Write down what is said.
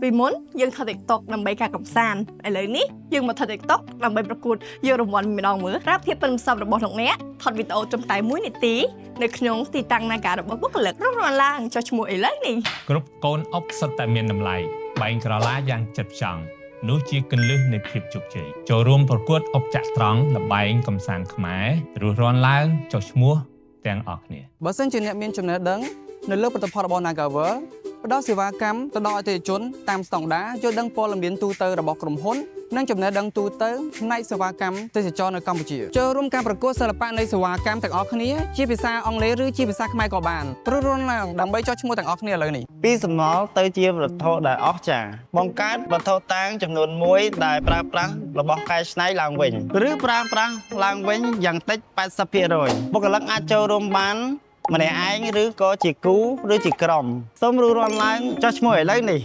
ពីមុនយើងថត TikTok ដើម្បីការកម្សាន្តឥឡូវនេះយើងមកថត TikTok ដើម្បីប្រកួតយករង្វាន់ម្ដងមើលប្រាប់ភាពប៉ិនប្រសប់របស់លោកអ្នកថតវីដេអូត្រឹមតែ1នាទីនៅក្នុងទីតាំងនាការរបស់បុគ្គលិករស់រានឡើងចុះឈ្មោះឥឡូវនេះគ្រប់កូនអុកសុទ្ធតែមានតម្លៃបែងក្រឡាយ៉ាងចិត្តផ្ចង់នោះជាគន្លឹះនៃភាពជោគជ័យចូលរួមប្រកួតអុកចត្រង្គល្បែងកំសាន្តខ្មែររស់រានឡើងចុះឈ្មោះទាំងអស់គ្នាបើសិនជាអ្នកមានចំណេះដឹងនៅលើផលិតផលរបស់ Nagavel ផ្ដល់សេវាកម្មទៅដល់អតិថិជនតាមស្តង់ដារយល់ដឹងព័ត៌មានទូទៅរបស់ក្រុមហ៊ុននិងចំណេះដឹងទូទៅផ្នែកសេវាកម្មទេសចរនៅកម្ពុជាចូលរួមការប្រកួតសិល្បៈនៃសេវាកម្មទាំងអស់គ្នាជាភាសាអង់គ្លេសឬជាភាសាខ្មែរក៏បានព្រោះរស់ឡើងដើម្បីចុះឈ្មោះទាំងអស់គ្នាឥឡូវនេះពីសំណល់ទៅជាវត្ថុដែលអស្ចារ្យបង្កើតវត្ថុតាងចំនួន1ដែលប្រើប្រាស់របស់កែច្នៃឡើងវិញឬប្រើប្រាស់ឡើងវិញយ៉ាងតិច 80% បុគ្គលិកអាចចូលរួមបានម្នាក់ឯងឬក៏ជាគូឬជាក្រុមសូមរស់រានឡើងចុះឈ្មោះឥឡូវនេះ